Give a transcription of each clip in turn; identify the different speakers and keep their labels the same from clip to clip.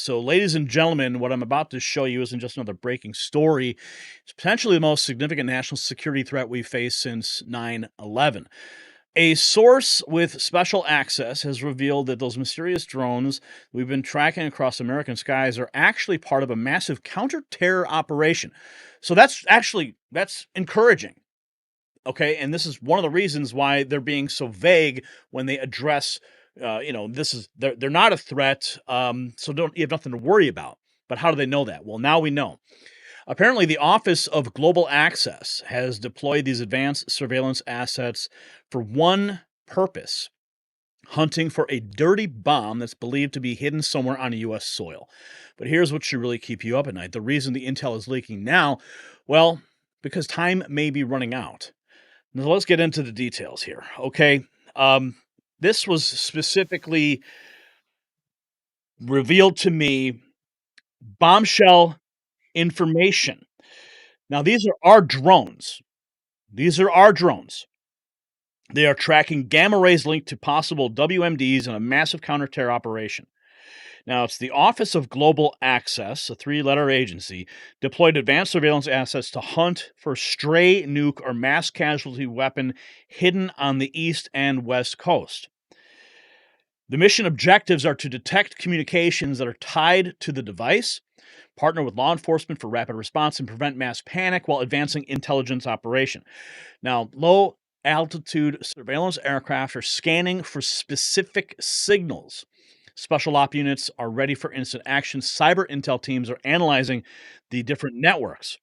Speaker 1: So, ladies and gentlemen, what I'm about to show you isn't just another breaking story. It's potentially the most significant national security threat we've faced since 9/11. A source with special access has revealed that those mysterious drones we've been tracking across American skies are actually part of a massive counter-terror operation. So that's encouraging. Okay, and this is one of the reasons why they're being so vague when they address, this is they're not a threat, so don't you have nothing to worry about. But how do they know that? Well, now we know. Apparently, the Office of Global Access has deployed these advanced surveillance assets for one purpose: hunting for a dirty bomb that's believed to be hidden somewhere on U.S. soil. But here's what should really keep you up at night. The reason the intel is leaking now, well, because time may be running out. Now, let's get into the details here, okay? This was specifically revealed to me, bombshell information. Now, these are our drones. These are our drones. They are tracking gamma rays linked to possible WMDs in a massive counter-terror operation. Now, it's the Office of Global Access, a three-letter agency, deployed advanced surveillance assets to hunt for stray nuke or mass casualty weapon hidden on the east and west coast. The mission objectives are to detect communications that are tied to the device, partner with law enforcement for rapid response, and prevent mass panic while advancing intelligence operation. Now, low altitude surveillance aircraft are scanning for specific signals. Special op units are ready for instant action. Cyber intel teams are analyzing the different networks.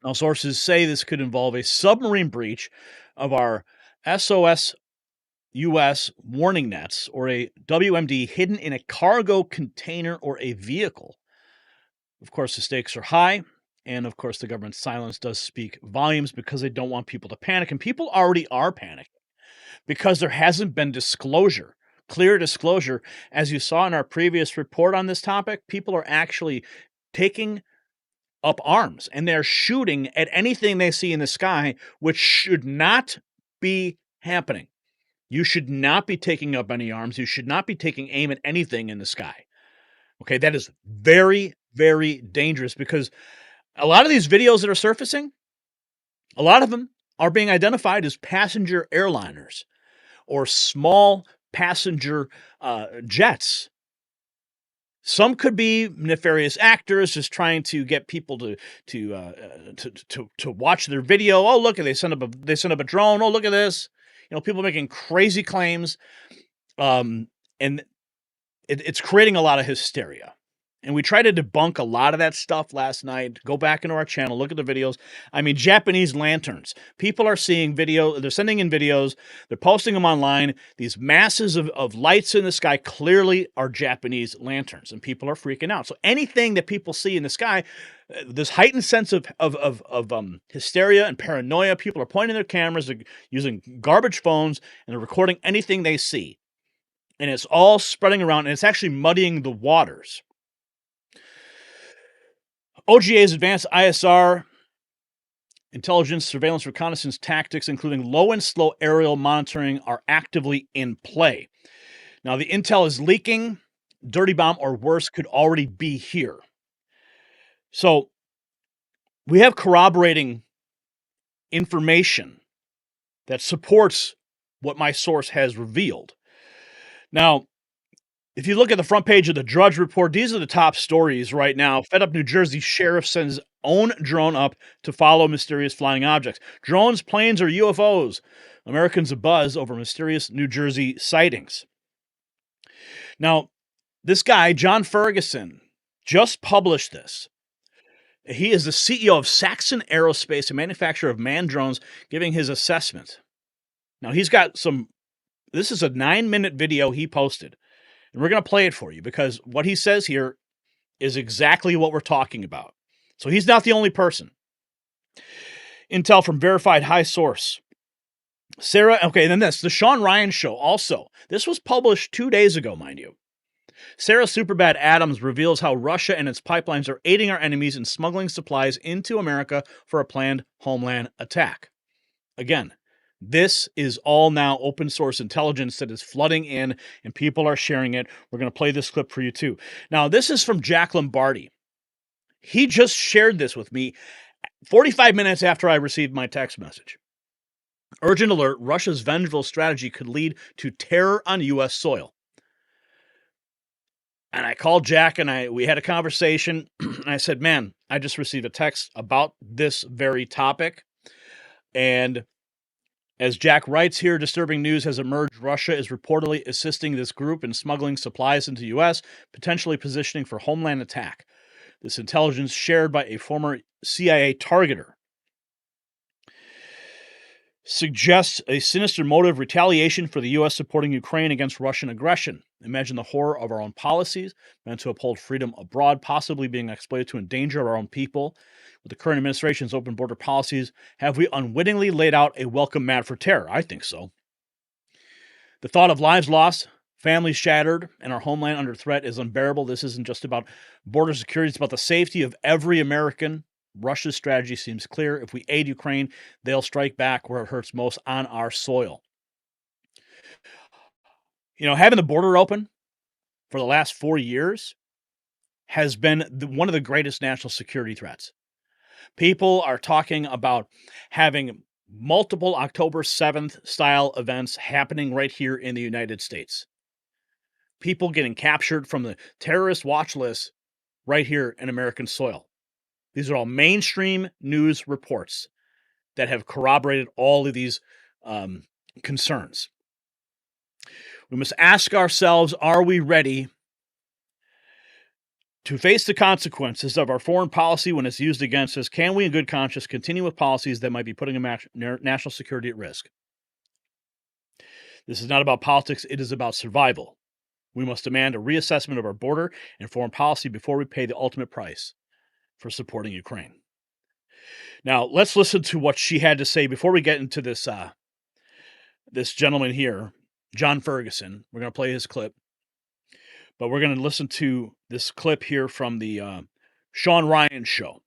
Speaker 1: Now, sources say this could involve a submarine breach of our SOS US warning nets or a WMD hidden in a cargo container or a vehicle. Of course, the stakes are high. And of course, the government's silence does speak volumes because they don't want people to panic. And people already are panicking because there hasn't been disclosure, clear disclosure. As you saw in our previous report on this topic, people are actually taking up arms and they're shooting at anything they see in the sky, which should not be happening. You should not be taking up any arms. You should not be taking aim at anything in the sky. Okay, that is very, very dangerous because a lot of these videos that are surfacing, a lot of them are being identified as passenger airliners or small passenger jets. Some could be nefarious actors just trying to get people to watch their video. Oh, look, they sent up a drone. Oh, look at this. People making crazy claims, and it's creating a lot of hysteria. And we try to debunk a lot of that stuff last night. Go back into our channel, look at the videos. I mean, Japanese lanterns. People are seeing video. They're sending in videos. They're posting them online. These masses of lights in the sky clearly are Japanese lanterns, and people are freaking out. So anything that people see in the sky, this heightened sense of hysteria and paranoia. People are pointing their cameras, they're using garbage phones, and they're recording anything they see. And it's all spreading around, and it's actually muddying the waters. OGA's advanced ISR, intelligence, surveillance, reconnaissance tactics, including low and slow aerial monitoring, are actively in play. Now, the intel is leaking. Dirty bomb or worse could already be here. So, we have corroborating information that supports what my source has revealed. Now, if you look at the front page of the Drudge Report, these are the top stories right now. Fed up New Jersey sheriff sends own drone up to follow mysterious flying objects. Drones, planes, or UFOs? Americans abuzz over mysterious New Jersey sightings. Now, this guy, John Ferguson, just published this. He is the CEO of Saxon Aerospace, a manufacturer of manned drones, giving his assessment. Now, he's got this is a 9-minute video he posted. And we're going to play it for you because what he says here is exactly what we're talking about. So he's not the only person. Intel from verified high source. Okay, then this, the Sean Ryan Show also. This was published 2 days ago, mind you. Sarah Superbad Adams reveals how Russia and its pipelines are aiding our enemies in smuggling supplies into America for a planned homeland attack. Again, This is all now open source intelligence that is flooding in, and people are sharing it. We're going to play this clip for you too. Now, this is from Jack Lombardi. He just shared this with me 45 minutes after I received my text message. Urgent alert, Russia's vengeful strategy could lead to terror on U.S. soil. And I called Jack and we had a conversation. And I said, man, I just received a text about this very topic. And as Jack writes here, disturbing news has emerged. Russia is reportedly assisting this group in smuggling supplies into the U.S., potentially positioning for homeland attack. This intelligence shared by a former CIA targeter suggests a sinister motive, retaliation for the U.S. supporting Ukraine against Russian aggression. Imagine the horror of our own policies meant to uphold freedom abroad, possibly being exploited to endanger our own people. With the current administration's open border policies, have we unwittingly laid out a welcome mat for terror? I think so. The thought of lives lost, families shattered, and our homeland under threat is unbearable. This isn't just about border security, it's about the safety of every American. Russia's strategy seems clear. If we aid Ukraine, they'll strike back where it hurts most, on our soil. You know, having the border open for the last 4 years has been one of the greatest national security threats. People are talking about having multiple October 7th style events happening right here in the United States. People getting captured from the terrorist watch list right here in American soil. These are all mainstream news reports that have corroborated all of these concerns. We must ask ourselves, are we ready to face the consequences of our foreign policy when it's used against us? Can we, in good conscience, continue with policies that might be putting national security at risk? This is not about politics. It is about survival. We must demand a reassessment of our border and foreign policy before we pay the ultimate price for supporting Ukraine. Now, let's listen to what she had to say before we get into this this gentleman here, John Ferguson. We're going to play his clip. But we're going to listen to this clip here from the Sean Ryan show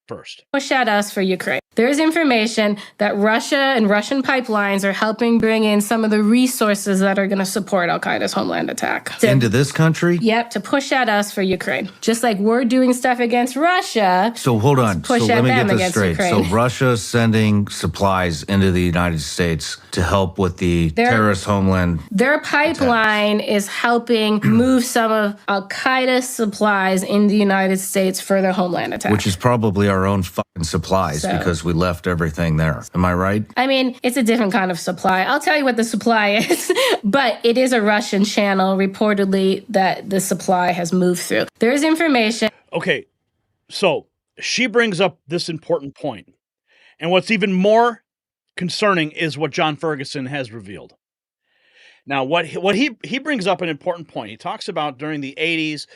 Speaker 1: first.
Speaker 2: Push at us for Ukraine. There's information that Russia and Russian pipelines are helping bring in some of the resources that are going to support al-Qaeda's homeland attack.
Speaker 3: Into this country?
Speaker 2: Yep, to push at us for Ukraine. Just like we're doing stuff against Russia.
Speaker 3: So hold on.
Speaker 2: Push
Speaker 3: so
Speaker 2: at
Speaker 3: let me
Speaker 2: them
Speaker 3: get this
Speaker 2: against
Speaker 3: straight.
Speaker 2: Ukraine.
Speaker 3: So Russia's sending supplies into the United States to help with the terrorist homeland.
Speaker 2: Their pipeline is helping move some of al-Qaeda's supplies in the United States for their homeland attack.
Speaker 3: Which is probably our own fucking supplies because we left everything there. Am I right?
Speaker 2: I mean, it's a different kind of supply. I'll tell you what the supply is, but it is a Russian channel, reportedly, that the supply has moved through. There's information.
Speaker 1: Okay, so she brings up this important point. And what's even more concerning is what John Ferguson has revealed. Now, what he brings up an important point. He talks about during the 80s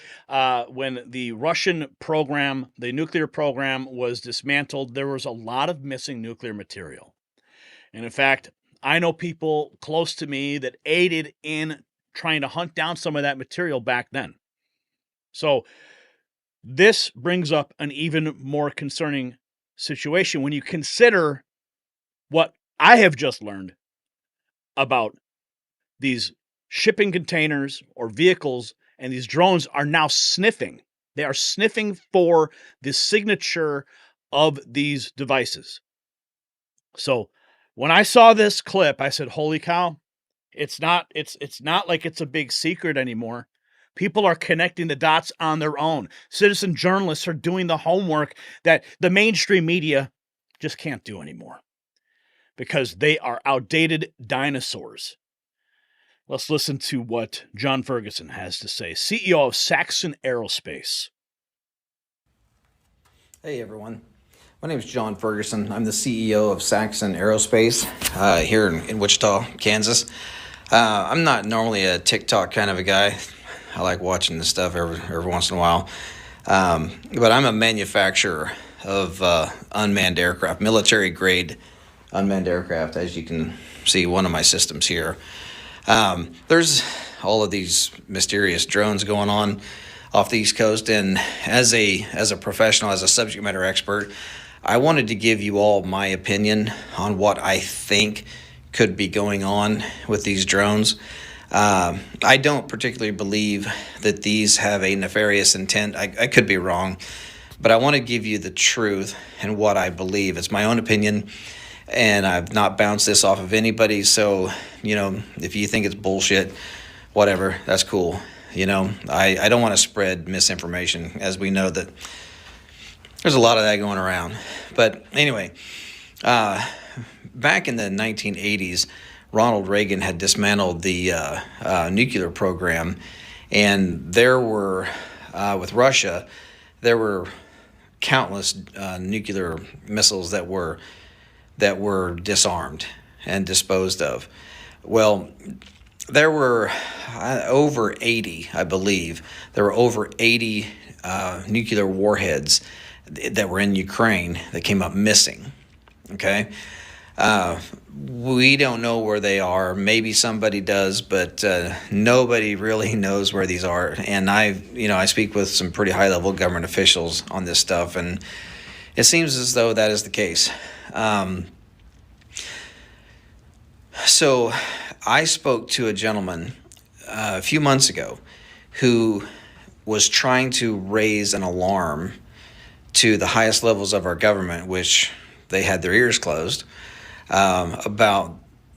Speaker 1: when the Russian program, the nuclear program, was dismantled, there was a lot of missing nuclear material. And in fact, I know people close to me that aided in trying to hunt down some of that material back then. So this brings up an even more concerning situation when you consider what I have just learned about these shipping containers or vehicles, and these drones are now sniffing. They are sniffing for the signature of these devices. So when I saw this clip, I said, holy cow, it's not like it's a big secret anymore. People are connecting the dots on their own. Citizen journalists are doing the homework that the mainstream media just can't do anymore because they are outdated dinosaurs. Let's listen to what John Ferguson has to say, CEO of Saxon Aerospace.
Speaker 4: Hey everyone, my name is John Ferguson. I'm the CEO of Saxon Aerospace here in Wichita, Kansas. I'm not normally a TikTok kind of a guy. I like watching this stuff every once in a while. But I'm a manufacturer of unmanned aircraft, military grade unmanned aircraft, as you can see one of my systems here. There's all of these mysterious drones going on off the East Coast, and as a professional, as a subject matter expert, I wanted to give you all my opinion on what I think could be going on with these drones. I don't particularly believe that these have a nefarious intent. I could be wrong, but I want to give you the truth and what I believe. It's my own opinion, and I've not bounced this off of anybody. So, if you think it's bullshit, whatever, that's cool. I don't want to spread misinformation, as we know that there's a lot of that going around. But anyway, back in the 1980s, Ronald Reagan had dismantled the nuclear program, and there were, with Russia, there were countless nuclear missiles that were disarmed and disposed of. Well, there were over 80, I believe. There were over 80 nuclear warheads that were in Ukraine that came up missing. Okay? We don't know where they are. Maybe somebody does, but nobody really knows where these are. And I speak with some pretty high-level government officials on this stuff, and it seems as though that is the case. So I spoke to a gentleman a few months ago who was trying to raise an alarm to the highest levels of our government, which they had their ears closed, about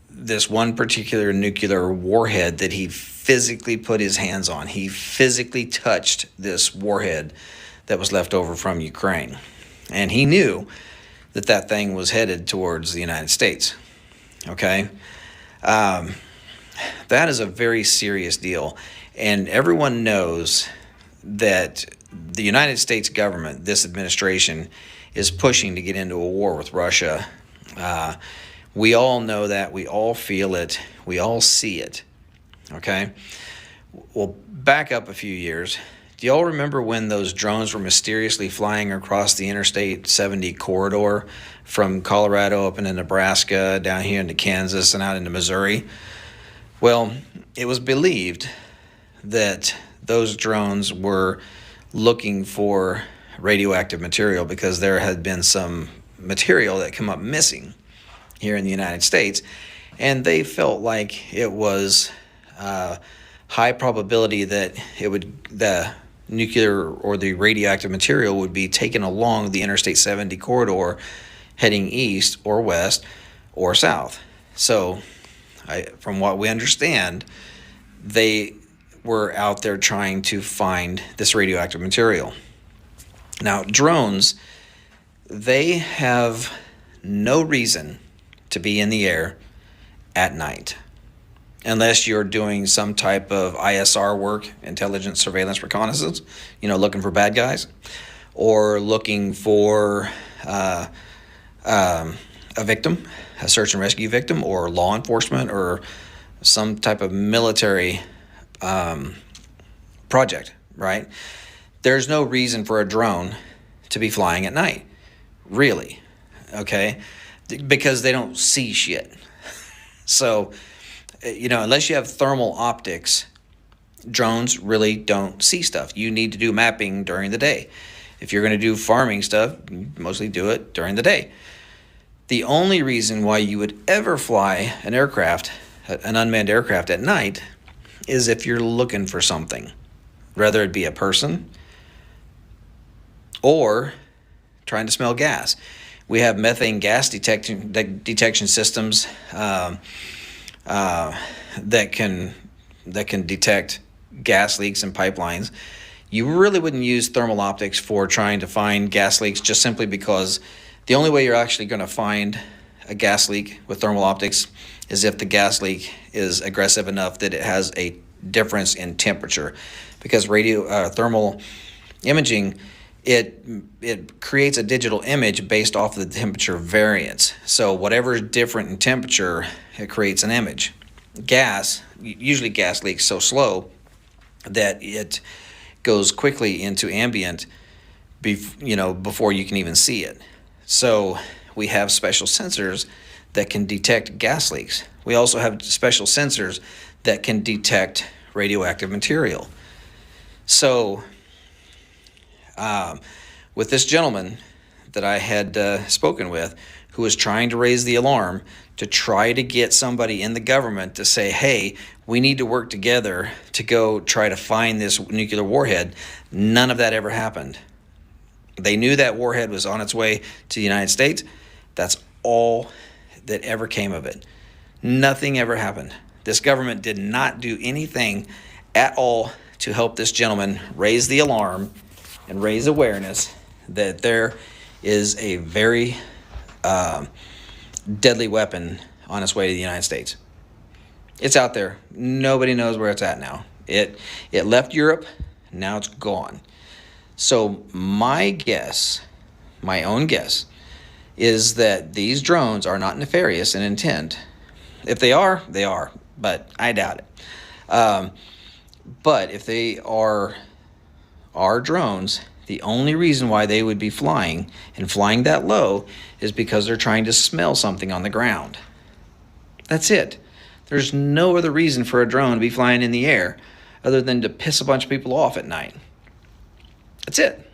Speaker 4: this one particular nuclear warhead that he physically put his hands on. He physically touched this warhead that was left over from Ukraine. And he knew that thing was headed towards the United States. Okay? That is a very serious deal. And everyone knows that the United States government, this administration, is pushing to get into a war with Russia. We all know that. We all feel it. We all see it. Okay? Well, back up a few years. Do y'all remember when those drones were mysteriously flying across the Interstate 70 corridor from Colorado up into Nebraska, down here into Kansas, and out into Missouri? Well, it was believed that those drones were looking for radioactive material because there had been some material that came up missing here in the United States, and they felt like it was high probability that the nuclear or the radioactive material would be taken along the Interstate 70 corridor heading east or west or south. So from what we understand, they were out there trying to find this radioactive material. Now, drones, they have no reason to be in the air at night unless you're doing some type of ISR work, intelligence, surveillance, reconnaissance, looking for bad guys, or looking for a victim, a search and rescue victim, or law enforcement, or some type of military project, right? There's no reason for a drone to be flying at night, really, okay? Because they don't see shit. So, unless you have thermal optics, drones really don't see stuff. You need to do mapping during the day. If you're going to do farming stuff, mostly do it during the day. The only reason why you would ever fly an aircraft, an unmanned aircraft at night, is if you're looking for something, whether it be a person or trying to smell gas. We have methane gas detection systems that can detect gas leaks in pipelines. You really wouldn't use thermal optics for trying to find gas leaks, just simply because the only way you're actually going to find a gas leak with thermal optics is if the gas leak is aggressive enough that it has a difference in temperature. Because thermal imaging, it creates a digital image based off of the temperature variance. So whatever is different in temperature, it creates an image. Usually gas leaks so slow that it goes quickly into ambient before you can even see it. So we have special sensors that can detect gas leaks. We also have special sensors that can detect radioactive material. So with this gentleman that I had spoken with who was trying to raise the alarm to try to get somebody in the government to say, hey, we need to work together to go try to find this nuclear warhead. None of that ever happened. They knew that warhead was on its way to the United States. That's all that ever came of it. Nothing ever happened. This government did not do anything at all to help this gentleman raise the alarm and raise awareness that there is a very deadly weapon on its way to the United States. It's out there. Nobody knows where it's at now. It left Europe. Now it's gone. So my guess, my own guess, is that these drones are not nefarious in intent. If they are, they are, but I doubt it. But if they are drones, the only reason why they would be flying and flying that low is because they're trying to smell something on the ground. That's it. There's no other reason for a drone to be flying in the air other than to piss a bunch of people off at night. That's it.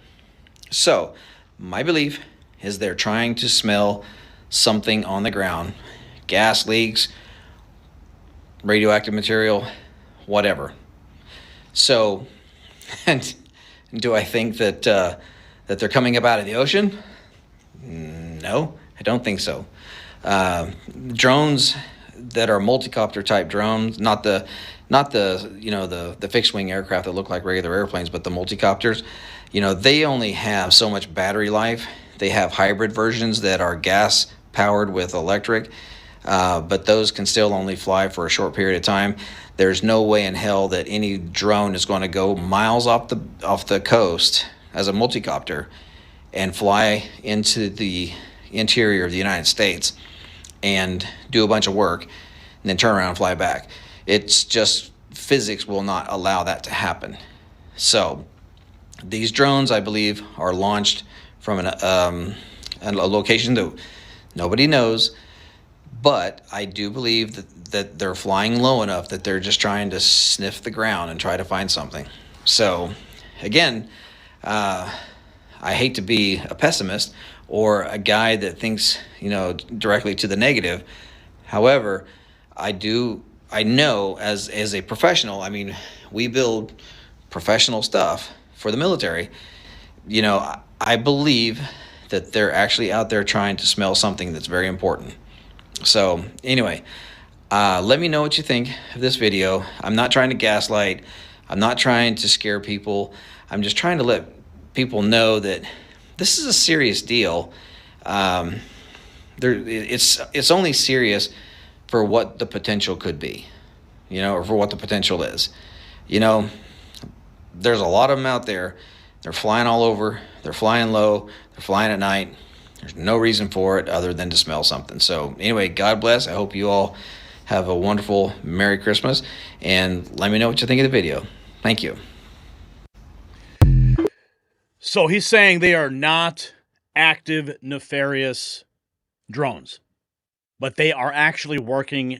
Speaker 4: So, my belief is they're trying to smell something on the ground. Gas leaks, radioactive material, whatever. So, and do I think that that they're coming up out of the ocean? No, I don't think so. Drones that are multicopter type drones, not the the fixed wing aircraft that look like regular airplanes, but the multicopters, they only have so much battery life. They have hybrid versions that are gas powered with electric, but those can still only fly for a short period of time. There's no way in hell that any drone is going to go miles off the coast as a multicopter and fly into the interior of the United States and do a bunch of work and then turn around and fly back. It's just physics will not allow that to happen. So these drones, I believe, are launched from a location that nobody knows, but I do believe that they're flying low enough that they're just trying to sniff the ground and try to find something. So again, I hate to be a pessimist or a guy that thinks, directly to the negative. However, I know as a professional, I mean, we build professional stuff for the military. I believe that they're actually out there trying to smell something that's very important. So anyway, let me know what you think of this video. I'm not trying to gaslight. I'm not trying to scare people. I'm just trying to let people know that this is a serious deal. It's only serious for what the potential could be, or for what the potential is. There's a lot of them out there. They're flying all over. They're flying low. They're flying at night. There's no reason for it other than to smell something. So anyway, God bless. I hope you all have a wonderful Merry Christmas. And let me know what you think of the video. Thank you.
Speaker 1: So he's saying they are not active, nefarious drones, but they are actually working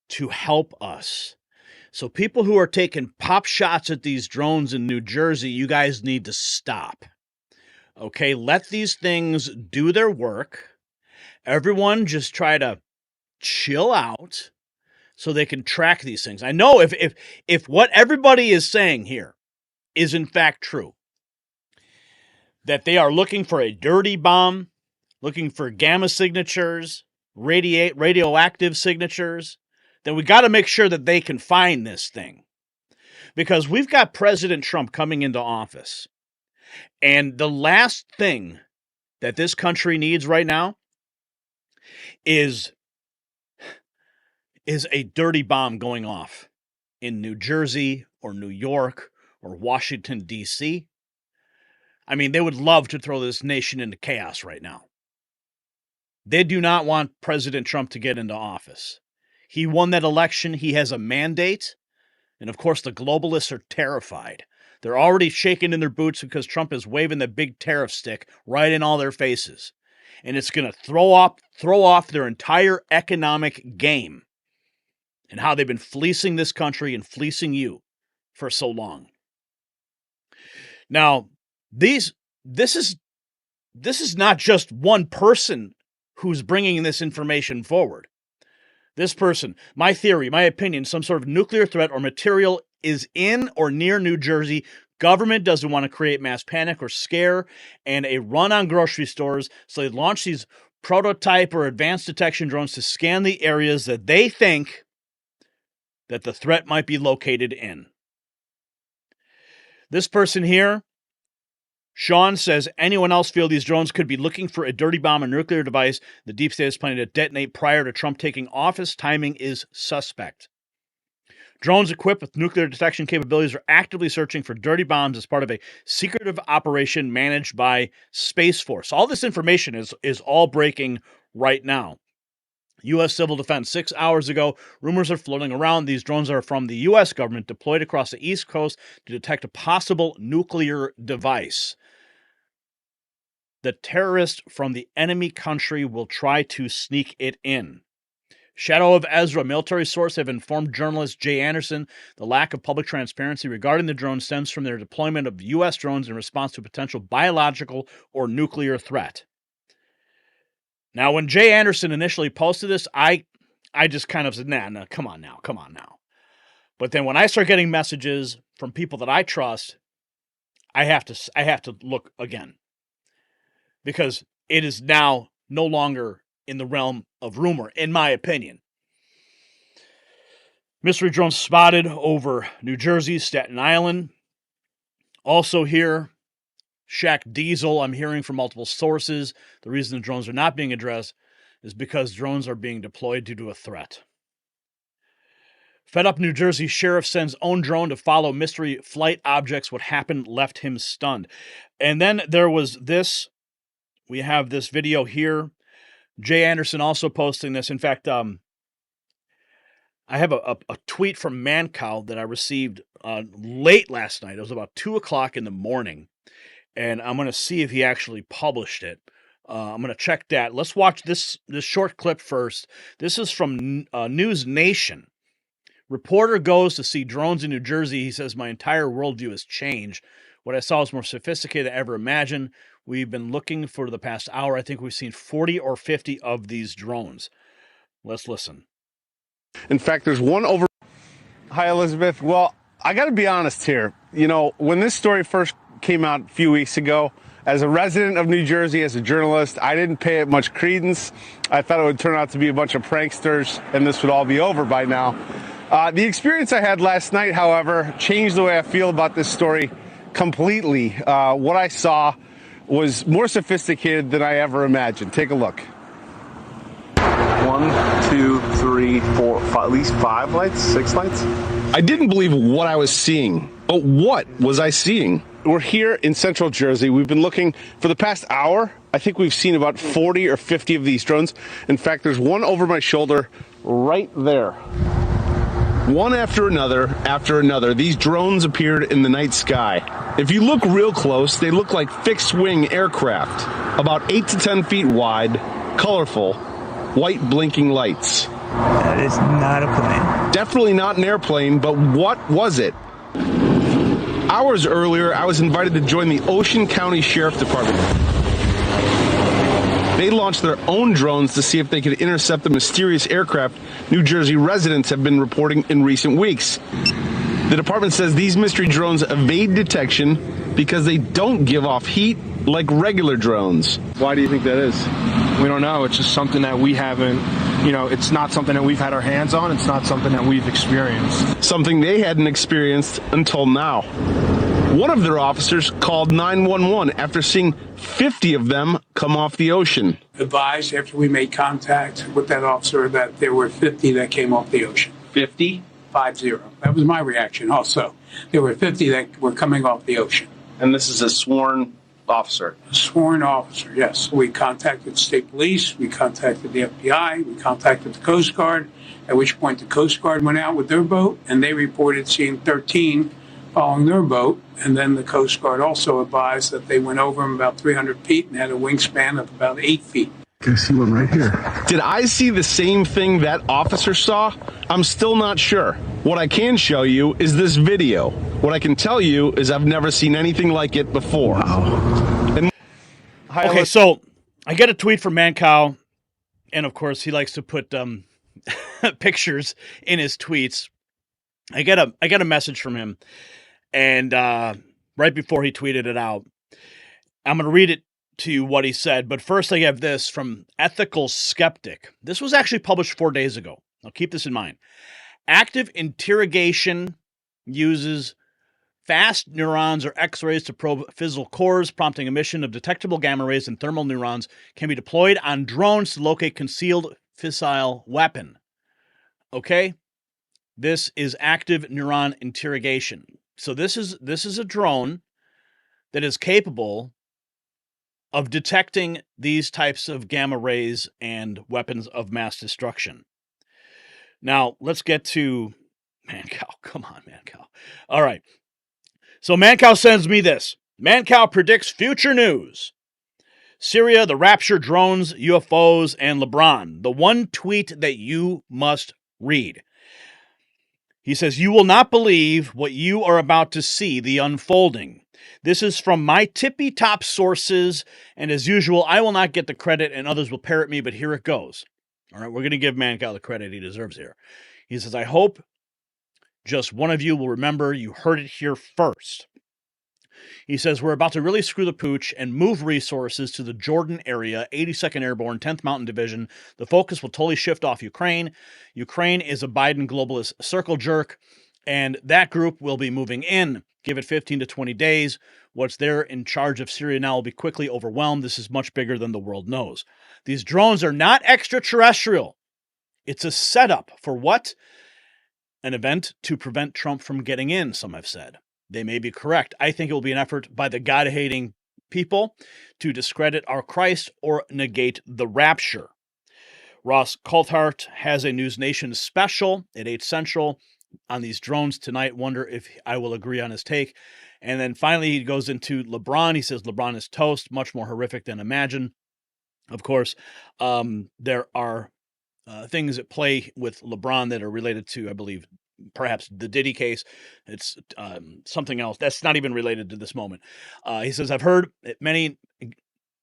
Speaker 1: to help us. So people who are taking pop shots at these drones in New Jersey, you guys need to stop. Okay, let these things do their work. Everyone just try to chill out so they can track these things. I know if what everybody is saying here is in fact true, that they are looking for a dirty bomb, looking for gamma signatures, radioactive signatures, then we got to make sure that they can find this thing. Because we've got President Trump coming into office. And the last thing that this country needs right now is a dirty bomb going off in New Jersey or New York or Washington, D.C. I mean, they would love to throw this nation into chaos right now. They do not want President Trump to get into office. He won that election. He has a mandate. And of course, the globalists are terrified. They're already shaking in their boots because Trump is waving the big tariff stick right in all their faces. And it's going to throw off their entire economic game and how they've been fleecing this country and fleecing you for so long. Now, this is this is not just one person who's bringing this information forward. This person, my theory, my opinion, some sort of nuclear threat or material is in or near New Jersey. Government doesn't want to create mass panic or scare and a run on grocery stores, so they launch these prototype or advanced detection drones to scan the areas that they think that the threat might be located in. This person here, Sean, says anyone else feel these drones could be looking for a dirty bomb or nuclear device the deep state is planning to detonate prior to Trump taking office? Timing is suspect. Drones equipped with nuclear detection capabilities are actively searching for dirty bombs as part of a secretive operation managed by Space Force. All this information is all breaking right now. U.S. Civil Defense, 6 hours ago, rumors are floating around. These drones are from the U.S. government deployed across the East Coast to detect a possible nuclear device. The terrorist from the enemy country will try to sneak it in. Shadow of Ezra, military source, have informed journalist Jay Anderson the lack of public transparency regarding the drone stems from their deployment of U.S. drones in response to a potential biological or nuclear threat. Now, when Jay Anderson initially posted this, I just kind of said, nah, come on now. But then when I start getting messages from people that I trust, I have to look again. Because it is now no longer in the realm of rumor, in my opinion. Mystery drones spotted over New Jersey, Staten Island. Also here, Shaq Diesel, I'm hearing from multiple sources. The reason the drones are not being addressed is because drones are being deployed due to a threat. Fed up New Jersey sheriff sends own drone to follow mystery flight objects. What happened left him stunned. And then there was this. We have this video here. Jay Anderson also posting this. In fact, I have a tweet from Mancow that I received late last night. It was about 2 o'clock in the morning. And I'm going to see if he actually published it. I'm going to check that. Let's watch this short clip first. This is from News Nation. Reporter goes to see drones in New Jersey. He says, my entire worldview has changed. What I saw is more sophisticated than I ever imagined. We've been looking for the past hour. I think we've seen 40 or 50 of these drones. Let's listen.
Speaker 5: In fact, there's one over... Hi, Elizabeth. Well, I got to be honest here. You know, when this story first came out a few weeks ago, as a resident of New Jersey, as a journalist, I didn't pay it much credence. I thought it would turn out to be a bunch of pranksters, and this would all be over by now. The experience I had last night, however, changed the way I feel about this story completely. What I saw was more sophisticated than I ever imagined. Take a look.
Speaker 6: 1, 2, 3, 4, 5, at least 5 lights, 6 lights.
Speaker 5: I didn't believe what I was seeing. But what was I seeing? We're here in central Jersey. We've been looking for the past hour. I think we've seen about 40 or 50 of these drones. In fact, there's one over my shoulder right there. One after another, these drones appeared in the night sky. If you look real close, they look like fixed-wing aircraft, about 8 to 10 feet wide, colorful, white blinking lights.
Speaker 7: That is not a plane.
Speaker 5: Definitely not an airplane, but what was it? Hours earlier, I was invited to join the Ocean County Sheriff Department. They launched their own drones to see if they could intercept the mysterious aircraft New Jersey residents have been reporting in recent weeks. The department says these mystery drones evade detection because they don't give off heat like regular drones.
Speaker 6: Why do you think that is?
Speaker 8: We don't know. It's just something that we haven't, it's not something that we've had our hands on. It's not something that we've experienced.
Speaker 5: Something they hadn't experienced until now. One of their officers called 911 after seeing 50 of them come off the ocean.
Speaker 9: Advised after we made contact with that officer that there were 50 that came off the ocean.
Speaker 5: 50?
Speaker 9: 50. That was my reaction also. There were 50 that were coming off the ocean.
Speaker 5: And this is a sworn officer?
Speaker 9: A sworn officer, yes. We contacted state police, we contacted the FBI, we contacted the Coast Guard, at which point the Coast Guard went out with their boat, and they reported seeing 13 following their boat. And then the Coast Guard also advised that they went over them about 300 feet and had a wingspan of about 8 feet.
Speaker 6: I see one right here.
Speaker 5: Did I see the same thing that officer saw? I'm still not sure. What I can show you is this video. What I can tell you is I've never seen anything like it before.
Speaker 6: Wow.
Speaker 1: Okay, so I get a tweet from Mancow, and of course he likes to put pictures in his tweets. I get a message from him, and right before he tweeted it out, I'm going to read it to you what he said. But first, I have this from Ethical Skeptic. This was actually published 4 days ago. Now, keep this in mind. Active interrogation uses fast neurons or X-rays to probe physical cores, prompting emission of detectable gamma rays and thermal neurons can be deployed on drones to locate concealed fissile weapon. Okay? This is active neuron interrogation. So this is a drone that is capable of detecting these types of gamma rays and weapons of mass destruction. Now, let's get to Mancow. Come on, Mancow. All right. So Mancow sends me this. Mancow predicts future news. Syria, the Rapture drones, UFOs, and LeBron. The one tweet that you must read. He says, you will not believe what you are about to see, the unfolding. This is from my tippy-top sources, and as usual, I will not get the credit and others will parrot me, but here it goes. All right, we're going to give Mancow the credit he deserves here. He says, I hope just one of you will remember you heard it here first. He says, we're about to really screw the pooch and move resources to the Jordan area, 82nd Airborne, 10th Mountain Division. The focus will totally shift off Ukraine. Ukraine is a Biden globalist circle jerk, and that group will be moving in. Give it 15 to 20 days. What's there in charge of Syria now will be quickly overwhelmed. This is much bigger than the world knows. These drones are not extraterrestrial. It's a setup for what? An event to prevent Trump from getting in, some have said. They may be correct. I think it will be an effort by the God-hating people to discredit our Christ or negate the rapture. Ross Coulthart has a News Nation special at 8 Central on these drones tonight. Wonder if I will agree on his take. And then finally, he goes into LeBron. He says LeBron is toast, much more horrific than imagined. Of course, there are things at play with LeBron that are related to, I believe, perhaps the Diddy case. It's something else that's not even related to this moment. He says, I've heard that many,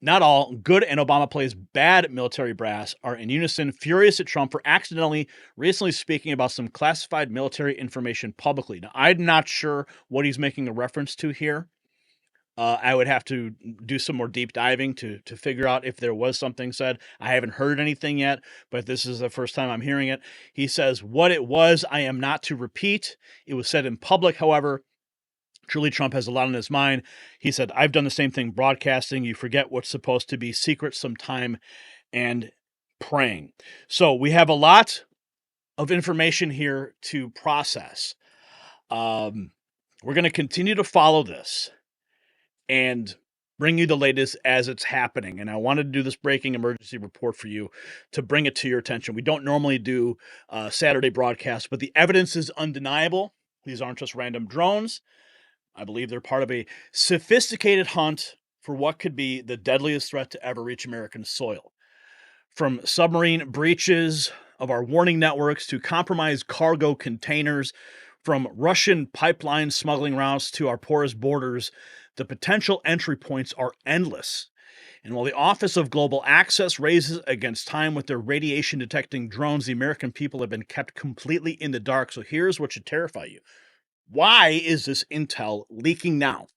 Speaker 1: not all, good and Obama plays bad military brass are in unison, furious at Trump for accidentally recently speaking about some classified military information publicly. Now, I'm not sure what he's making a reference to here. I would have to do some more deep diving to figure out if there was something said. I haven't heard anything yet, but this is the first time I'm hearing it. He says, what it was, I am not to repeat. It was said in public, however. Truly, Trump has a lot on his mind. He said, I've done the same thing broadcasting. You forget what's supposed to be secret sometime and praying. So we have a lot of information here to process. We're going to continue to follow this and bring you the latest as it's happening. And I wanted to do this breaking emergency report for you to bring it to your attention. We don't normally do Saturday broadcasts, but the evidence is undeniable. These aren't just random drones. I believe they're part of a sophisticated hunt for what could be the deadliest threat to ever reach American soil. From submarine breaches of our warning networks to compromised cargo containers, from Russian pipeline smuggling routes to our porous borders, the potential entry points are endless. And while the Office of Global Access races against time with their radiation detecting drones, the American people have been kept completely in the dark. So here's what should terrify you. Why is this intel leaking now?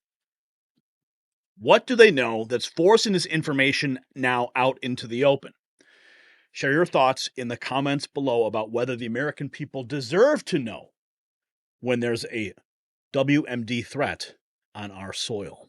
Speaker 1: What do they know that's forcing this information now out into the open? Share your thoughts in the comments below about whether the American people deserve to know when there's a WMD threat on our soil.